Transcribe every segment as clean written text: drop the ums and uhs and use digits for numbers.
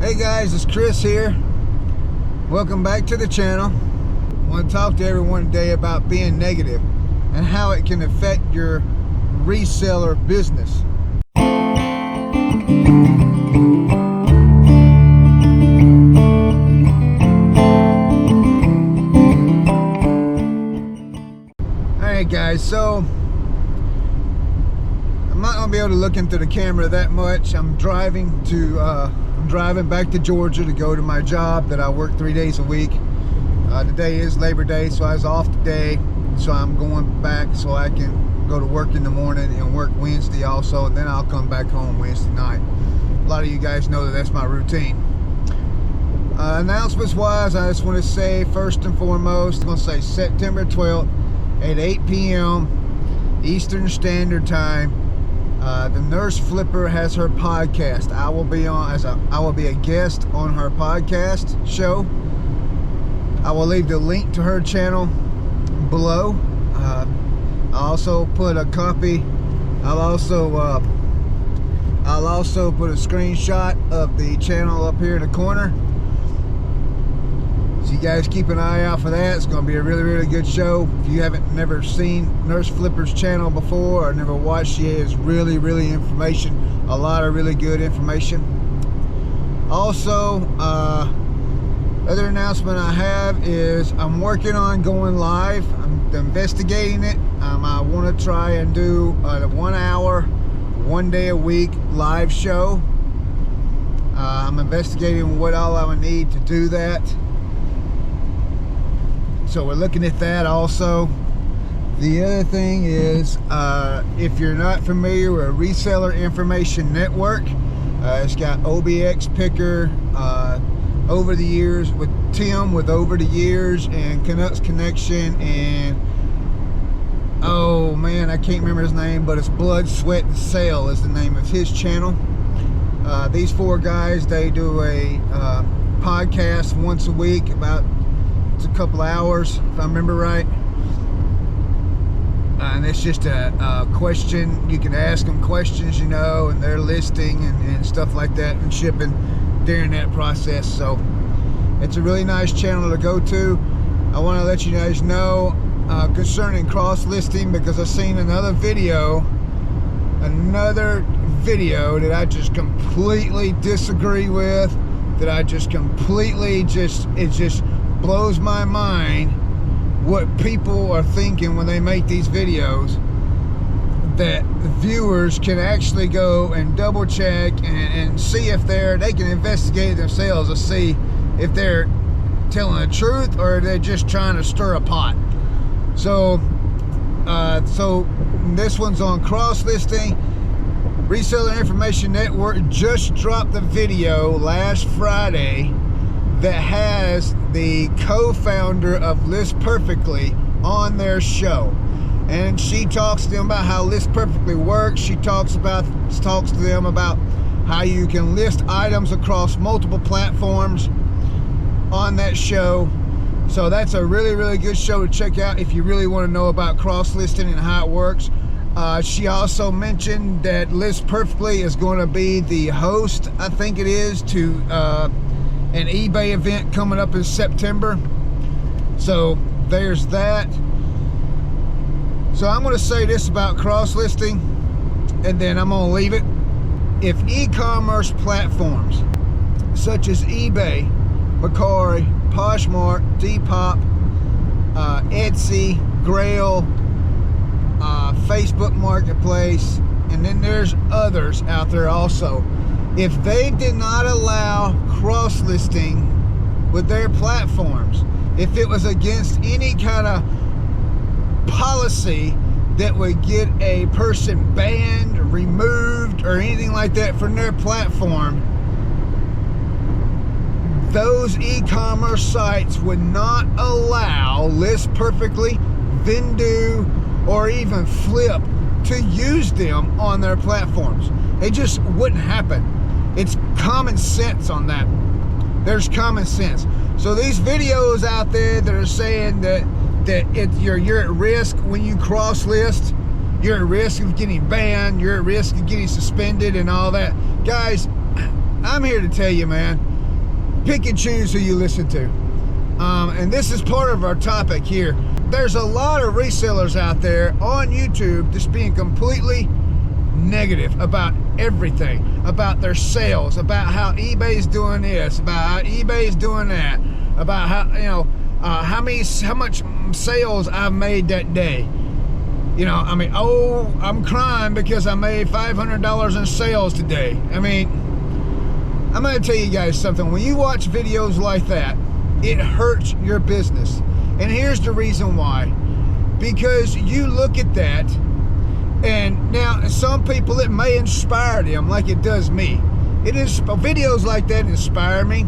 Hey guys, it's Chris here. Welcome back to the channel. I want to talk to everyone today about being negative and how it can affect your reseller business. Alright guys, so I'm not going to be able to look into the camera that much. I'm driving back to Georgia to go to my job that I work 3 days a week. Today is Labor Day, so I was off today, so I'm going back so I can go to work in the morning and work Wednesday also, and then I'll come back home Wednesday night. A lot of you guys know that that's my routine. Announcements wise, I just want to say first and foremost, I'm going to say September 12th at 8 p.m. Eastern Standard Time. The Nurse Flipper has her podcast. I will be a guest on her podcast show. I will leave the link to her channel below. I'll also put a copy. I'll also put a screenshot of the channel up here in the corner. So you guys keep an eye out for that. It's going to be a really good show. If you haven't never seen Nurse Flipper's channel before or never watched, she has really information, a lot of really good information. Also, other announcement I have is I'm working on going live. I'm investigating it. I want to try and do a 1 hour, 1 day a week live show. I'm investigating what all I would need to do that. So we're looking at that also. The other thing is, if you're not familiar with Reseller Information Network, it's got OBX Picker, Over the Years with Tim with Over the Years, and Canucks Connection, and oh man, I can't remember his name, but it's Blood, Sweat, and Sale is the name of his channel. These four guys, they do a podcast once a week, it's a couple hours if I remember right, and it's just a question. You can ask them questions, and they're listing and stuff like that and shipping during that process. So it's a really nice channel to go to. I want to let you guys know concerning cross listing, because I've seen another video that I just completely disagree with, that I just completely it just blows my mind what people are thinking when they make these videos, that viewers can actually go and double check and see if they can investigate themselves to see if they're telling the truth or they're just trying to stir a pot. So this one's on cross listing. Reseller Information Network just dropped the video last Friday that has the co-founder of List Perfectly on their show, and she talks to them about how List Perfectly works. She talks to them about how you can list items across multiple platforms on that show. So that's a really good show to check out if you really want to know about cross listing and how it works. She also mentioned that List Perfectly is going to be the host, I think it is, to an eBay event coming up in September. So there's that. So I'm going to say this about cross listing, and then I'm going to leave it. If e-commerce platforms such as eBay, Mercari, Poshmark, Depop, Etsy, Grail, Facebook Marketplace, and then there's others out there also, if they did not allow cross listing with their platforms, if it was against any kind of policy that would get a person banned, removed, or anything like that from their platform, those e-commerce sites would not allow List Perfectly, Vendoo, or even Flip to use them on their platforms. It just wouldn't happen. It's common sense on that. There's common sense. So these videos out there that are saying that you're at risk when you cross list, you're at risk of getting banned, you're at risk of getting suspended and all that. Guys, I'm here to tell you, man, pick and choose who you listen to. And this is part of our topic here. There's a lot of resellers out there on YouTube just being completely negative about everything, about their sales, about how eBay's doing this, about how eBay's doing that, about how, you know, how much sales I've made that day. You know, I mean, oh, I'm crying because I made $500 in sales today. I mean, I'm going to tell you guys something. When you watch videos like that, it hurts your business. And here's the reason why. Because you look at that, and now some people, it may inspire them like it does me. It is videos like that inspire me.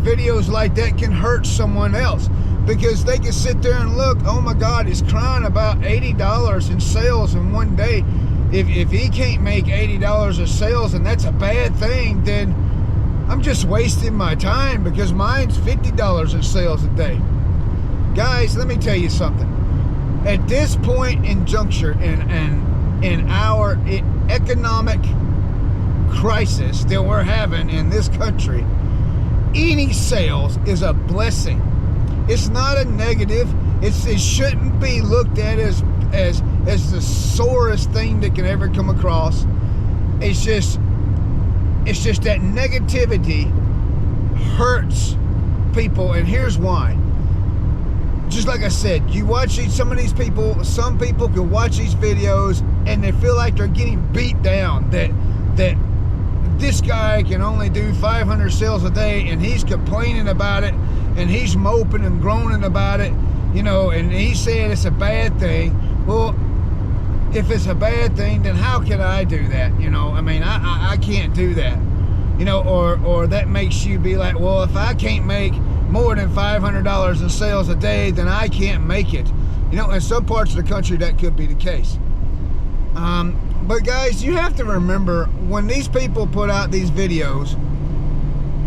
Videos like that can hurt someone else, because they can sit there and look, oh my God, he's crying about $80 in sales in one day. If he can't make $80 of sales and that's a bad thing, then I'm just wasting my time because mine's $50 in sales a day. Guys, let me tell you something. At this point in juncture in our economic crisis that we're having in this country, any sales is a blessing. It's not a negative. It shouldn't be looked at as the sorest thing that can ever come across. It's just that negativity hurts people, and here's why. Just like I said, you watch some of these people, some people can watch these videos and they feel like they're getting beat down, that this guy can only do 500 sales a day and he's complaining about it and he's moping and groaning about it, you know, and he's saying it's a bad thing. Well, if it's a bad thing, then how can I do that? You know, I mean, I can't do that, you know, or that makes you be like, well, if I can't make more than $500 in sales a day, then I can't make it. You know, in some parts of the country that could be the case. But guys, you have to remember, when these people put out these videos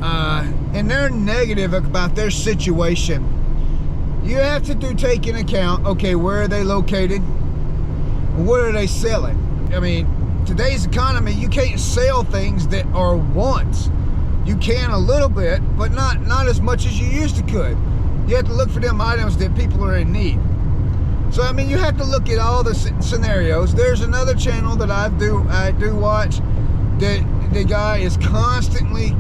and they're negative about their situation, you have to take into account, okay, where are they located? What are they selling? I mean, today's economy, you can't sell things that are wants. You can a little bit, but not as much as you used to could. You have to look for them items that people are in need. So, I mean, you have to look at all the scenarios. There's another channel that I do watch. The guy is constantly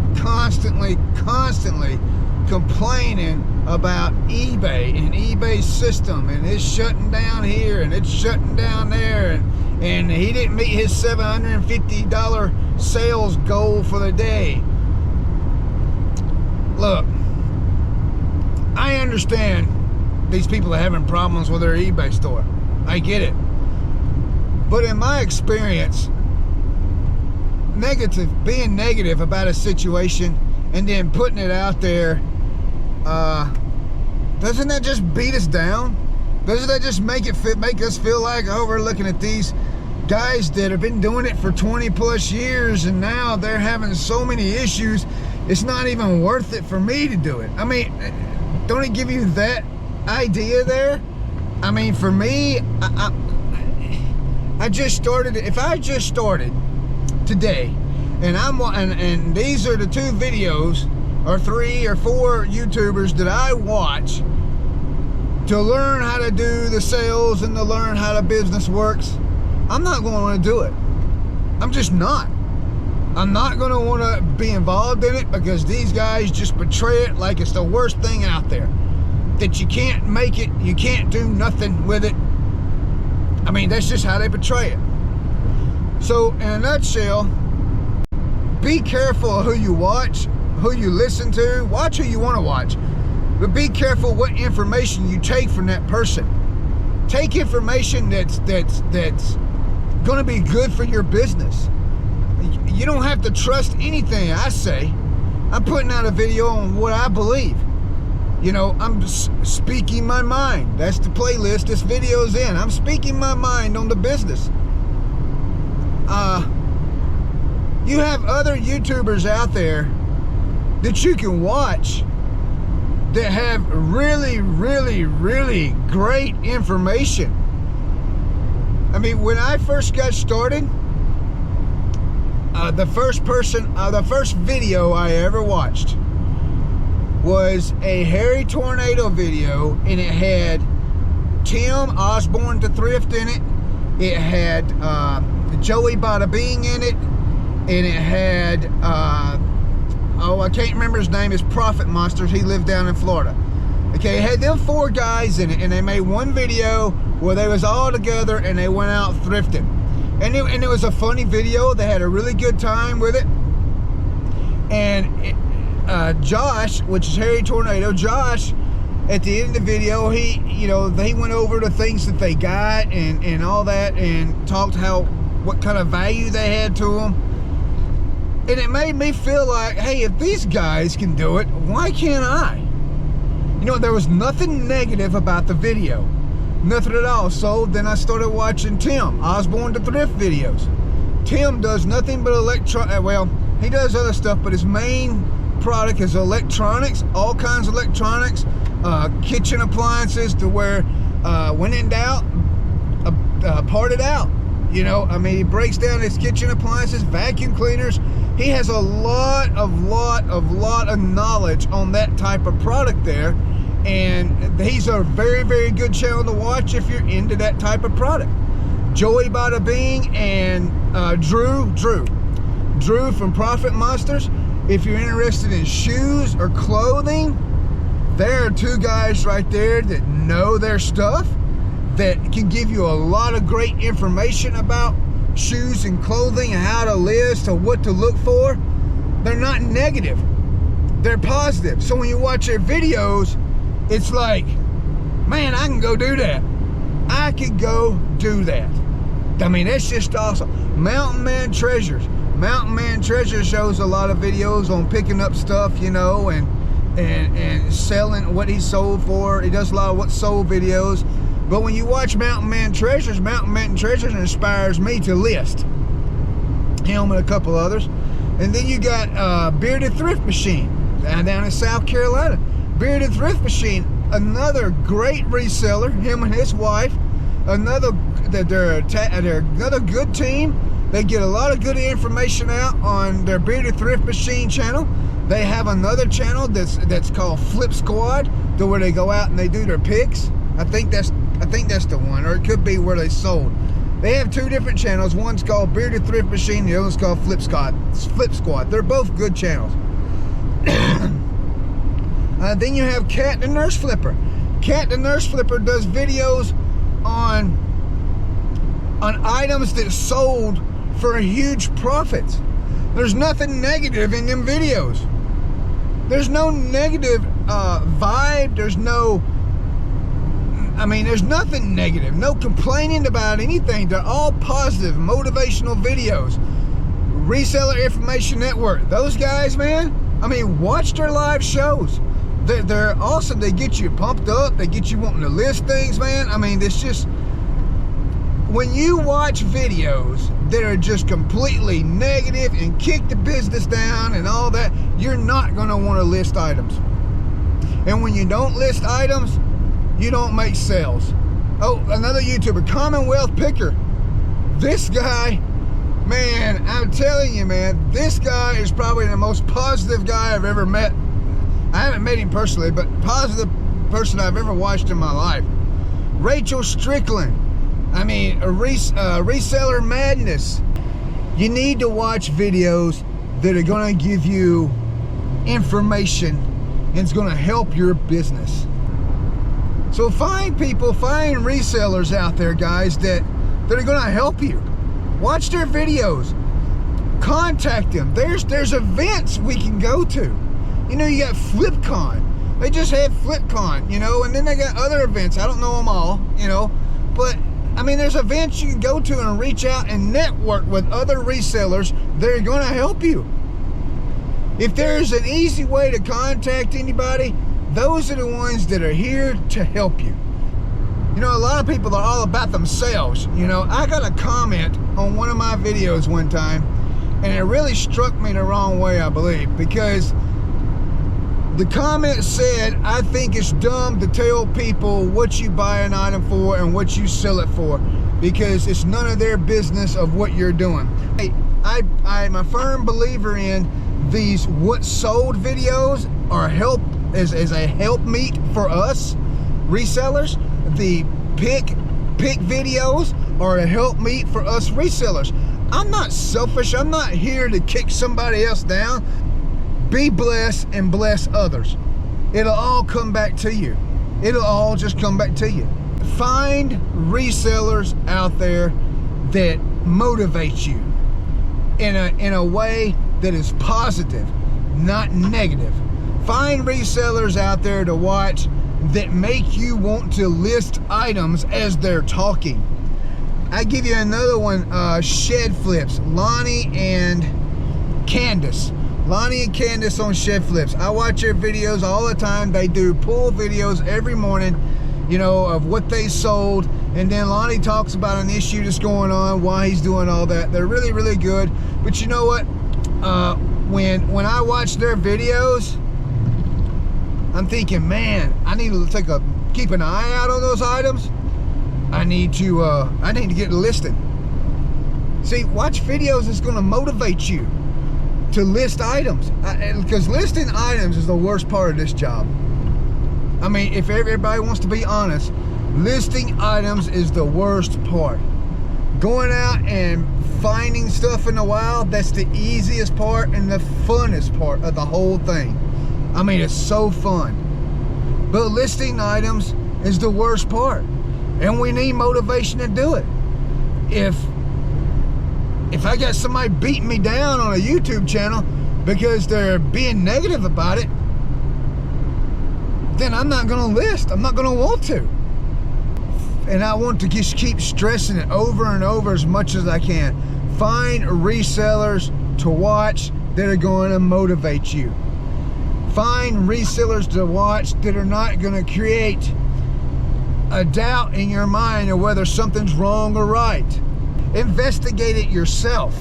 complaining about eBay and eBay's system, and it's shutting down here and it's shutting down there, and he didn't meet his $750 sales goal for the day. Look, I understand these people are having problems with their eBay store. I get it. But in my experience, being negative about a situation and then putting it out there, doesn't that just beat us down? Doesn't that just make us feel like, oh, we're looking at these guys that have been doing it for 20 plus years and now they're having so many issues, it's not even worth it for me to do it. I mean, don't it give you that idea there? I mean, for me, I just started. If I just started today, and these are the 2 videos or 3 or 4 YouTubers that I watch to learn how to do the sales and to learn how the business works, I'm not going to want to do it. I'm just not. I'm not going to want to be involved in it, because these guys just portray it like it's the worst thing out there. That you can't make it, you can't do nothing with it. I mean, that's just how they portray it. So, in a nutshell, be careful of who you watch, who you listen to. Watch who you want to watch. But be careful what information you take from that person. Take information that's going to be good for your business. You don't have to trust anything I say. I'm putting out a video on what I believe. You know, I'm just speaking my mind. That's the playlist this video's in. I'm speaking my mind on the business. You have other YouTubers out there that you can watch that have really great information. I mean, when I first got started, the first video I ever watched was a Harry Tornado video, and it had Tim Osborne to Thrift in it. It had Joey Bada Bing in it, and it had I can't remember his name. It's Profit Monsters. He lived down in Florida. Okay, it had them 4 guys in it, and they made one video where they was all together and they went out thrifting. And it was a funny video. They had a really good time with it. And Josh, which is Harry Tornado, Josh, at the end of the video, they went over the things that they got and all that, and talked what kind of value they had to them. And it made me feel like, hey, if these guys can do it, why can't I? There was nothing negative about the video. Nothing at all. So then I started watching Tim Osborne to Thrift videos. Tim does nothing but he does other stuff, but his main product is electronics, all kinds of electronics, kitchen appliances, to where when in doubt, part it out. He breaks down his kitchen appliances, vacuum cleaners. He has a lot of knowledge on that type of product there. And he's a very, very good channel to watch if you're into that type of product. Joey Bada Bing and Drew from Profit Monsters. If you're interested in shoes or clothing, there are 2 guys right there that know their stuff, that can give you a lot of great information about shoes and clothing and how to list or what to look for. They're not negative, they're positive. So when you watch their videos, it's like, man, I can go do that. I could go do that. That's just awesome. Mountain Man Treasures. Mountain Man Treasures shows a lot of videos on picking up stuff, and selling what he sold for. He does a lot of what sold videos. But when you watch Mountain Man Treasures inspires me to list. Him and a couple others. And then you got Bearded Thrift Machine down in South Carolina. Bearded Thrift Machine, another great reseller, him and his wife. They're another good team. They get a lot of good information out on their Bearded Thrift Machine channel. They have another channel that's called Flip Squad, where they go out and they do their picks. I think that's the one, or it could be where they sold. They have 2 different channels. One's called Bearded Thrift Machine, the other one's called Flip Squad. They're both good channels. Then you have Cat the Nurse Flipper. Cat the Nurse Flipper does videos on items that sold for huge profits. There's nothing negative in them videos. There's no negative vibe. There's nothing negative. No complaining about anything. They're all positive, motivational videos. Reseller Information Network. Those guys, man, watch their live shows. They're awesome. They get you pumped up. They get you wanting to list things, man. It's just, when you watch videos that are just completely negative and kick the business down and all that, you're not going to want to list items. And when you don't list items, you don't make sales. Oh, another YouTuber, Commonwealth Picker. This guy, man, I'm telling you, man, this guy is probably the most positive guy I've ever met. I haven't met him personally, but positive person I've ever watched in my life. Rachel Strickland. Reseller Madness. You need to watch videos that are going to give you information and it's going to help your business. So find resellers out there, guys, that are going to help you. Watch their videos. Contact them. There's events we can go to. You got FlipCon. They just had FlipCon, and then they got other events. I don't know them all, but there's events you can go to and reach out and network with other resellers that are going to help you. If there's an easy way to contact anybody, those are the ones that are here to help you. A lot of people are all about themselves. I got a comment on one of my videos one time, and it really struck me the wrong way, I believe, because the comment said, I think it's dumb to tell people what you buy an item for and what you sell it for, because it's none of their business of what you're doing. I'm a firm believer in these what sold videos are a helpmeet for us resellers. The pick videos are a helpmeet for us resellers. I'm not selfish. I'm not here to kick somebody else down. Be blessed and bless others. It'll all come back to you. It'll all just come back to you. Find resellers out there that motivate you in a way that is positive, not negative. Find resellers out there to watch that make you want to list items as they're talking. I give you another one, Shed Flips, Lonnie and Candace. Lonnie and Candace on Shed Flips. I watch their videos all the time. They do pull videos every morning, you know, of what they sold. And then Lonnie talks about an issue that's going on, why he's doing all that. They're really, really good. But you know what? When I watch their videos, I'm thinking, man, I need to keep an eye out on those items. I need to get listed. See, watch videos that's going to motivate you to list items, because listing items is the worst part of this job. I mean, if everybody wants to be honest, listing items is the worst part. Going out and finding stuff in the wild, that's the easiest part and the funnest part of the whole thing. I mean, it's so fun. But listing items is the worst part, and we need motivation to do it. If I got somebody beating me down on a YouTube channel because they're being negative about it, then I'm not going to list. I'm not going to want to. And I want to just keep stressing it over and over as much as I can. Find resellers to watch that are going to motivate you. Find resellers to watch that are not going to create a doubt in your mind of whether something's wrong or right. Investigate it yourself.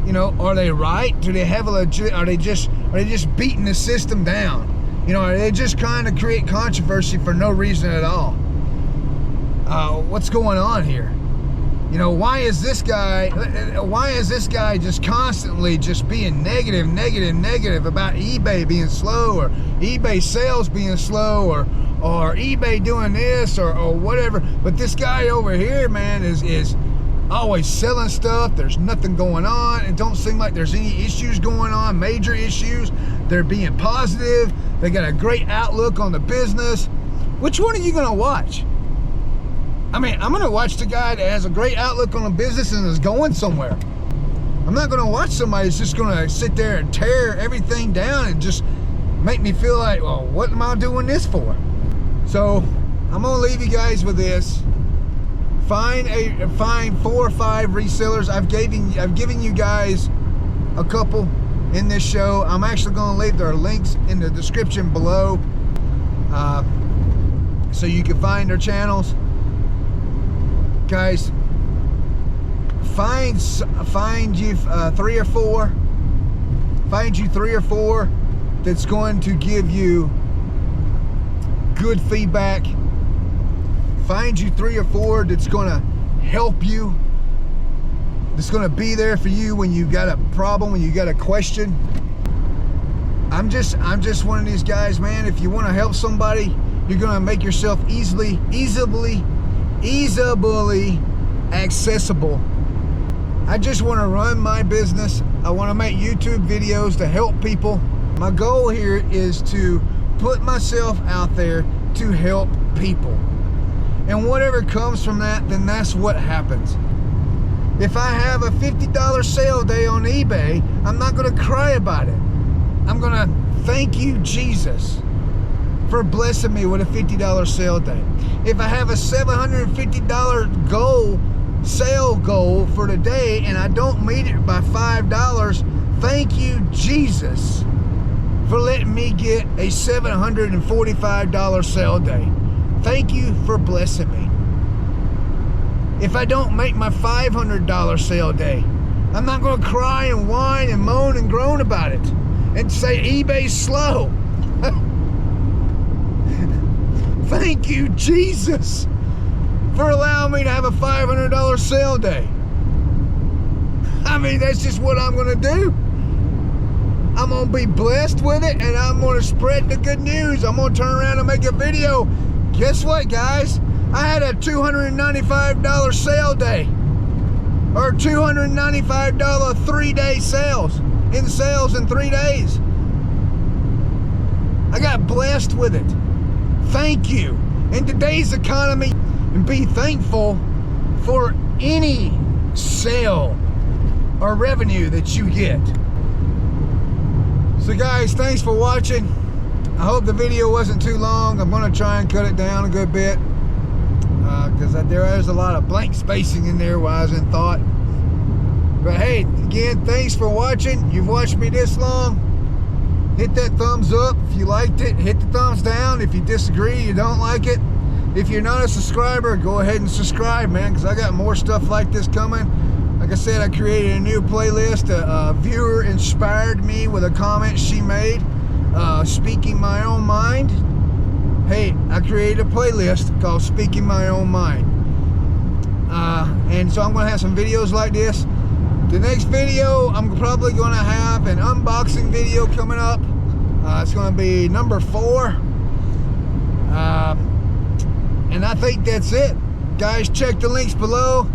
You know, are they right? Do they have a legit? Are they just beating the system down? You know, are they just trying to create controversy for no reason at all? What's going on here? You know, why is this guy just constantly just being negative about eBay being slow, or eBay sales being slow, or eBay doing this, or whatever? But this guy over here, man, is always selling stuff. There's nothing going on. It don't seem like there's any issues going on, major issues. They're being positive. They got a great outlook on the business. Which one are you going to watch? I mean, I'm going to watch the guy that has a great outlook on the business and is going somewhere. I'm not going to watch somebody that's just going to sit there and tear everything down and just make me feel like, well, what am I doing this for? So I'm going to leave you guys with this. Find 4 or 5 resellers. I've given you guys a couple in this show. I'm actually going to leave their links in the description below, so you can find their channels. Guys, find you 3 or 4. Find you 3 or 4 that's going to give you good feedback. Find you 3 or 4 that's going to help you, that's going to be there for you when you got a problem, when you got a question. I'm just one of these guys, man. If you want to help somebody, you're going to make yourself easily accessible. I just want to run my business. I want to make YouTube videos to help people. My goal here is to put myself out there to help people. And whatever comes from that, then that's what happens. If I have a $50 sale day on eBay, I'm not going to cry about it. I'm going to thank you, Jesus, for blessing me with a $50 sale day. If I have a $750 sale goal for the day and I don't meet it by $5, thank you, Jesus, for letting me get a $745 sale day. Thank you for blessing me. If I don't make my $500 sale day, I'm not going to cry and whine and moan and groan about it and say eBay's slow. Thank you, Jesus, for allowing me to have a $500 sale day. I mean, that's just what I'm going to do. I'm gonna be blessed with it, and I'm gonna spread the good news. I'm gonna turn around and make a video. Guess what, guys? I had a $295 sale day, or $295 3-day sales in 3 days. I got blessed with it. Thank you. In today's economy, and be thankful for any sale or revenue that you get. So guys, thanks for watching. I hope the video wasn't too long. I'm going to try and cut it down a good bit, because there is a lot of blank spacing in there while I was in thought. But hey, again, thanks for watching. You've watched me this long. Hit that thumbs up if you liked it. Hit the thumbs down if you disagree, you don't like it. If you're not a subscriber, go ahead and subscribe, man, because I got more stuff like this coming. Like I said, I created a new playlist. A viewer inspired me with a comment she made, Speaking My Own Mind. Hey, I created a playlist called Speaking My Own Mind. And so I'm going to have some videos like this. The next video, I'm probably going to have an unboxing video coming up. It's going to be number 4. And I think that's it. Guys, check the links below.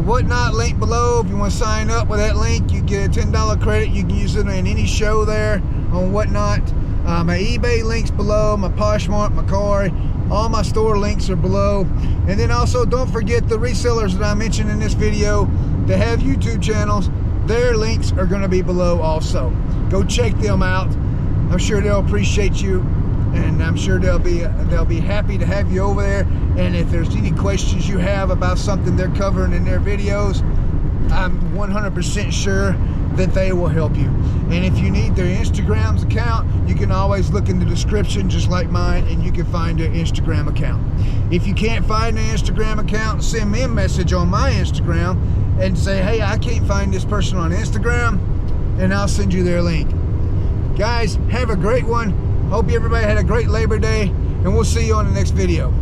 Whatnot link below. If you want to sign up with that link, you get a $10 credit. You can use it in any show there on Whatnot. My eBay links below, my Poshmark, my Car, all my store links are below. And then also don't forget the resellers that I mentioned in this video that have YouTube channels. Their links are going to be below also. Go check them out. I'm sure they'll appreciate you, and I'm sure they'll be happy to have you over there. And if there's any questions you have about something they're covering in their videos, I'm 100% sure that they will help you. And if you need their Instagram's account, you can always look in the description just like mine, and you can find their Instagram account. If you can't find their Instagram account, send me a message on my Instagram and say, hey, I can't find this person on Instagram, and I'll send you their link. Guys, have a great one. Hope everybody had a great Labor Day, and we'll see you on the next video.